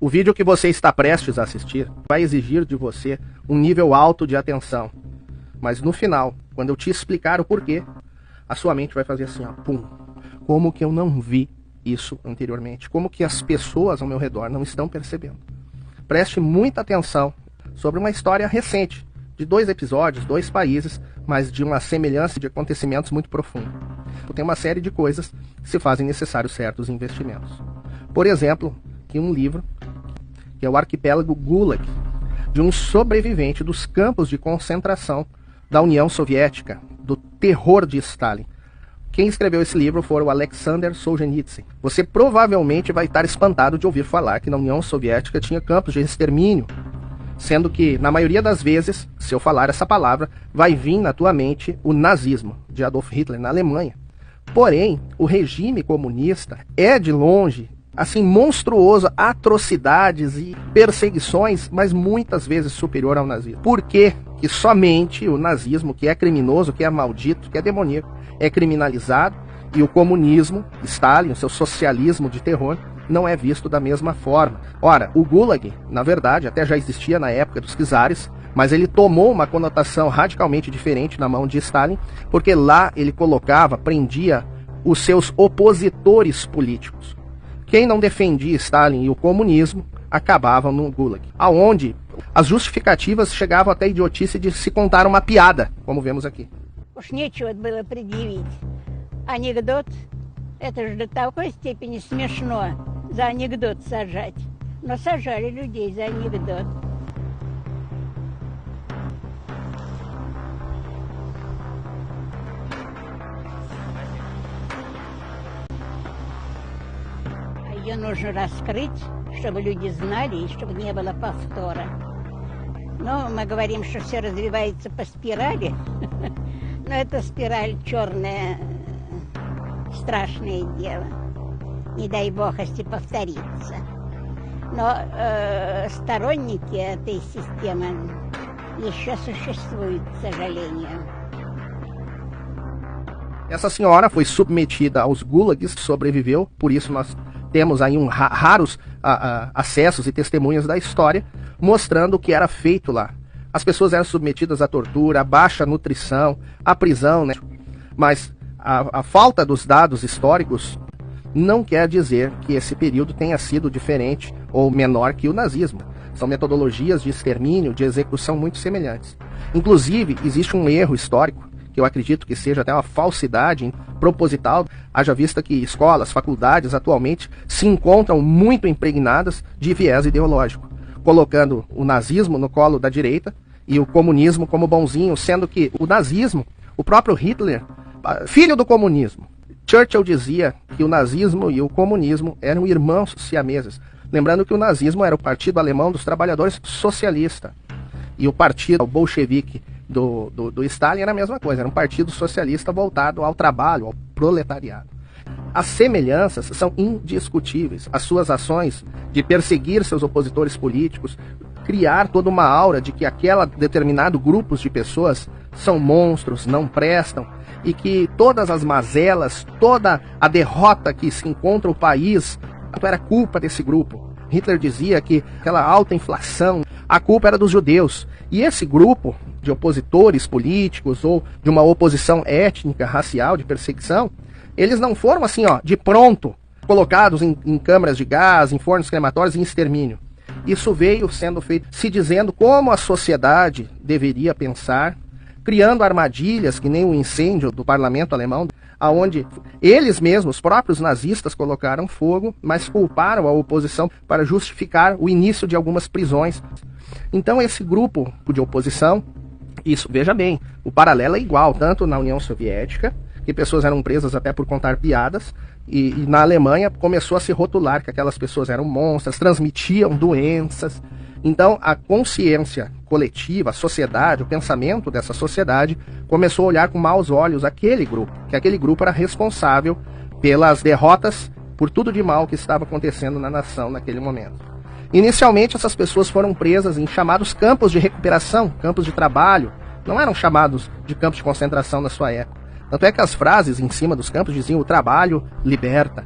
O vídeo que você está prestes a assistir vai exigir de você um nível alto de atenção. Mas no final, quando eu te explicar o porquê, a sua mente vai fazer assim, ó, pum. Como que eu não vi isso anteriormente? Como que as pessoas ao meu redor não estão percebendo? Preste muita atenção sobre uma história recente, de 2 episódios, 2 países, mas de uma semelhança de acontecimentos muito profunda. Tem uma série de coisas que se fazem necessários certos investimentos. Por exemplo, aqui um livro, que é o Arquipélago Gulag, de um sobrevivente dos campos de concentração da União Soviética, do terror de Stalin. Quem escreveu esse livro foi o Alexander Solzhenitsyn. Você provavelmente vai estar espantado de ouvir falar que na União Soviética tinha campos de extermínio, sendo que, na maioria das vezes, se eu falar essa palavra, vai vir na tua mente o nazismo de Adolf Hitler na Alemanha. Porém, o regime comunista é, de longe, assim, monstruoso, atrocidades e perseguições, mas muitas vezes superior ao nazismo. Por que que somente o nazismo, que é criminoso, que é maldito, que é demoníaco, é criminalizado, e o comunismo, Stalin, o seu socialismo de terror, não é visto da mesma forma? Ora, o Gulag, na verdade, até já existia na época dos czares, mas ele tomou uma conotação radicalmente diferente na mão de Stalin, porque lá ele colocava, prendia os seus opositores políticos. Quem não defendia Stalin e o comunismo acabavam no Gulag, aonde as justificativas chegavam até a idiotice de se contar uma piada, como vemos aqui. Уж нечего было предъявить. Анекдот, это же до такой степени смешно за анекдот сажать. Но сажали людей за анекдот. Ее нужно раскрыть, чтобы люди знали и чтобы не было повтора. Но мы говорим, что все развивается по спирали. Но эта спираль черная, страшное дело. Не дай бог, если повторится. Но сторонники этой системы еще sуществуют, к сожалению. Essa senhora foi submetida aos gulags, sobreviveu, por isso nós temos aí raros acessos e testemunhas da história, mostrando o que era feito lá. As pessoas eram submetidas à tortura, à baixa nutrição, à prisão, né? Mas a falta dos dados históricos não quer dizer que esse período tenha sido diferente ou menor que o nazismo. São metodologias de extermínio, de execução muito semelhantes. Inclusive, existe um erro histórico, que eu acredito que seja até uma falsidade proposital, haja vista que escolas, faculdades atualmente se encontram muito impregnadas de viés ideológico, colocando o nazismo no colo da direita e o comunismo como bonzinho, sendo que o nazismo, o próprio Hitler, filho do comunismo. Churchill dizia que o nazismo e o comunismo eram irmãos siameses, lembrando que o nazismo era o Partido Alemão dos Trabalhadores Socialista e o Partido Bolchevique do Stalin era a mesma coisa, era um partido socialista voltado ao trabalho, ao proletariado. As semelhanças são indiscutíveis. As suas ações de perseguir seus opositores políticos, criar toda uma aura de que aquela determinado grupos de pessoas são monstros, não prestam, e que todas as mazelas, toda a derrota que se encontra o país, era culpa desse grupo. Hitler dizia que aquela alta inflação, a culpa era dos judeus. E esse grupo de opositores políticos ou de uma oposição étnica, racial, de perseguição, eles não foram assim, ó, de pronto, colocados em câmaras de gás, em fornos crematórios, em extermínio. Isso veio sendo feito, se dizendo como a sociedade deveria pensar, criando armadilhas, que nem o incêndio do parlamento alemão, aonde eles mesmos, os próprios nazistas, colocaram fogo, mas culparam a oposição para justificar o início de algumas prisões. Então esse grupo de oposição, isso, veja bem, o paralelo é igual, tanto na União Soviética, que pessoas eram presas até por contar piadas, e na Alemanha começou a se rotular que aquelas pessoas eram monstros, transmitiam doenças. Então a consciência coletiva, a sociedade, o pensamento dessa sociedade começou a olhar com maus olhos aquele grupo, que aquele grupo era responsável pelas derrotas, por tudo de mal que estava acontecendo na nação naquele momento. Inicialmente essas pessoas foram presas em chamados campos de recuperação, campos de trabalho, não eram chamados de campos de concentração na sua época. Tanto é que as frases em cima dos campos diziam: o trabalho liberta.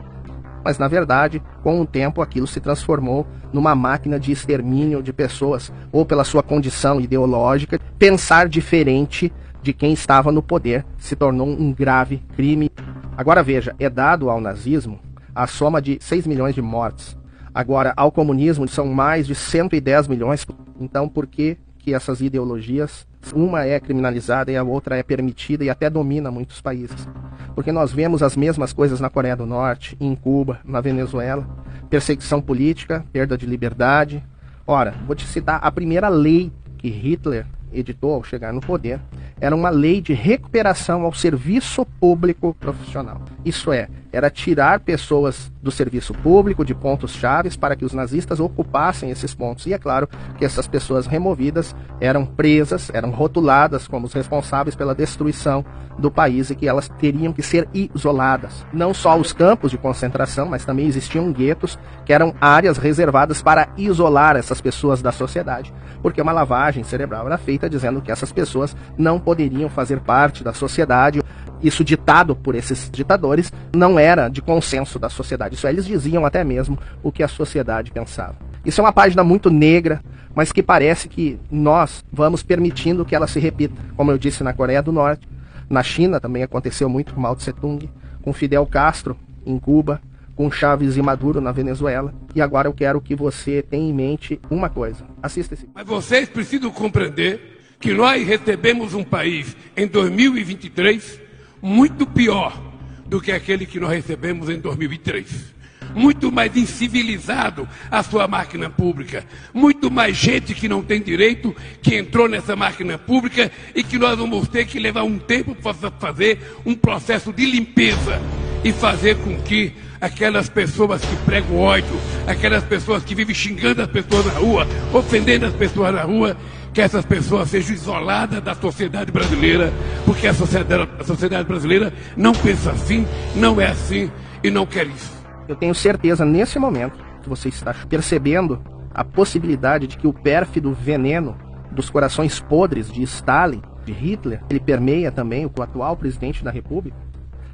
Mas, na verdade, com o tempo, aquilo se transformou numa máquina de extermínio de pessoas, ou pela sua condição ideológica, pensar diferente de quem estava no poder se tornou um grave crime. Agora veja, é dado ao nazismo a soma de 6 milhões de mortes. Agora, ao comunismo, são mais de 110 milhões. Então, por que essas ideologias, uma é criminalizada e a outra é permitida e até domina muitos países? Porque nós vemos as mesmas coisas na Coreia do Norte, em Cuba, na Venezuela. Perseguição política, perda de liberdade. Ora, vou te citar a primeira lei que Hitler editou ao chegar no poder. Era uma lei de recuperação ao serviço público profissional. Isso é, era tirar pessoas do serviço público, de pontos chaves, para que os nazistas ocupassem esses pontos. E é claro que essas pessoas removidas eram presas, eram rotuladas como os responsáveis pela destruição do país e que elas teriam que ser isoladas. Não só os campos de concentração, mas também existiam guetos, que eram áreas reservadas para isolar essas pessoas da sociedade, porque uma lavagem cerebral era feita dizendo que essas pessoas não poderiam fazer parte da sociedade. Isso ditado por esses ditadores não era de consenso da sociedade. Isso eles diziam até mesmo o que a sociedade pensava. Isso é uma página muito negra, mas que parece que nós vamos permitindo que ela se repita. Como eu disse, na Coreia do Norte, na China também aconteceu muito com Mao Tse-tung, com Fidel Castro em Cuba, com Chávez e Maduro na Venezuela. E agora eu quero que você tenha em mente uma coisa. Assista esse vídeo. Mas vocês precisam compreender que nós recebemos um país em 2023 muito pior do que aquele que nós recebemos em 2003. Muito mais incivilizado a sua máquina pública. Muito mais gente que não tem direito que entrou nessa máquina pública e que nós vamos ter que levar um tempo para fazer um processo de limpeza e fazer com que aquelas pessoas que pregam ódio, aquelas pessoas que vivem xingando as pessoas na rua, ofendendo as pessoas na rua, que essas pessoas sejam isoladas da sociedade brasileira, porque a sociedade brasileira não pensa assim, não é assim e não quer isso. Eu tenho certeza, nesse momento, que você está percebendo a possibilidade de que o pérfido veneno dos corações podres de Stalin, de Hitler, ele permeia também o atual presidente da República.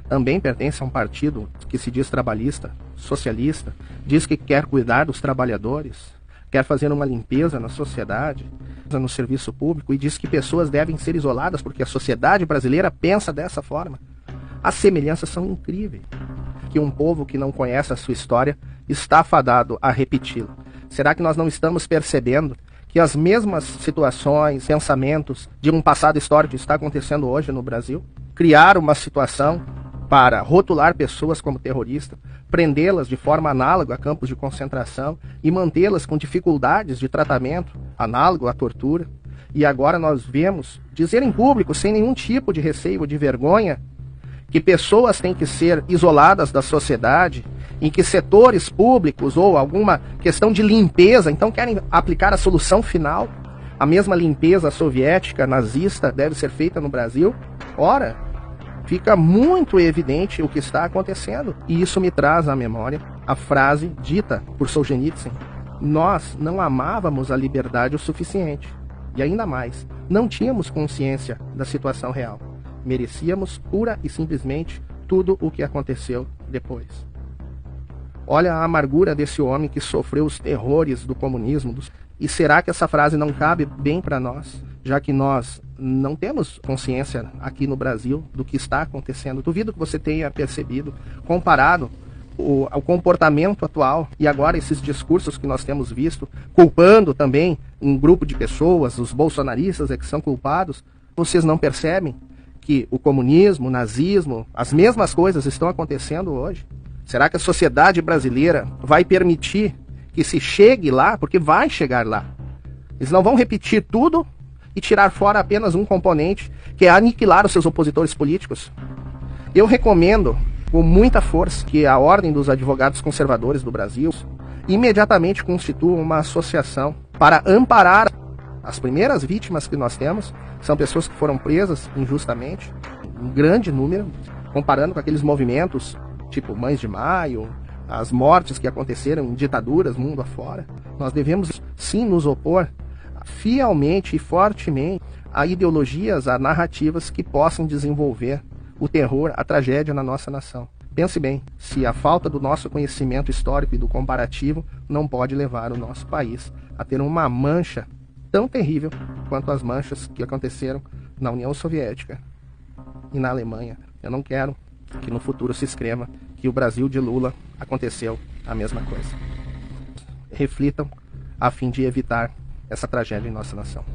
Também pertence a um partido que se diz trabalhista, socialista, diz que quer cuidar dos trabalhadores, quer fazer uma limpeza na sociedade, no serviço público, e diz que pessoas devem ser isoladas porque a sociedade brasileira pensa dessa forma. As semelhanças são incríveis. Que um povo que não conhece a sua história está fadado a repeti-la. Será que nós não estamos percebendo que as mesmas situações, pensamentos de um passado histórico está acontecendo hoje no Brasil? Criar uma situação para rotular pessoas como terroristas, prendê-las de forma análoga a campos de concentração e mantê-las com dificuldades de tratamento análogo à tortura. E agora nós vemos dizer em público, sem nenhum tipo de receio ou de vergonha, que pessoas têm que ser isoladas da sociedade, em que setores públicos ou alguma questão de limpeza, então querem aplicar a solução final. A mesma limpeza soviética, nazista, deve ser feita no Brasil. Ora, fica muito evidente o que está acontecendo. E isso me traz à memória a frase dita por Solzhenitsyn: nós não amávamos a liberdade o suficiente. E ainda mais, não tínhamos consciência da situação real. Merecíamos pura e simplesmente tudo o que aconteceu depois. Olha a amargura desse homem que sofreu os terrores do comunismo. E será que essa frase não cabe bem para nós, já que nós não temos consciência aqui no Brasil do que está acontecendo? Duvido que você tenha percebido, comparado ao comportamento atual e agora esses discursos que nós temos visto, culpando também um grupo de pessoas, os bolsonaristas é que são culpados. Vocês não percebem que o comunismo, o nazismo, as mesmas coisas estão acontecendo hoje? Será que a sociedade brasileira vai permitir que se chegue lá? Porque vai chegar lá. Eles não vão repetir tudo e tirar fora apenas um componente, que é aniquilar os seus opositores políticos. Eu recomendo com muita força que a Ordem dos Advogados Conservadores do Brasil imediatamente constitua uma associação para amparar as primeiras vítimas que nós temos. São pessoas que foram presas injustamente, um grande número, comparando com aqueles movimentos tipo Mães de Maio, as mortes que aconteceram em ditaduras mundo afora. Nós devemos sim nos opor fielmente e fortemente a ideologias, a narrativas que possam desenvolver o terror, a tragédia na nossa nação. Pense bem, se a falta do nosso conhecimento histórico e do comparativo não pode levar o nosso país a ter uma mancha tão terrível quanto as manchas que aconteceram na União Soviética e na Alemanha. Eu não quero que no futuro se escreva que o Brasil de Lula aconteceu a mesma coisa. Reflitam a fim de evitar essa tragédia em nossa nação.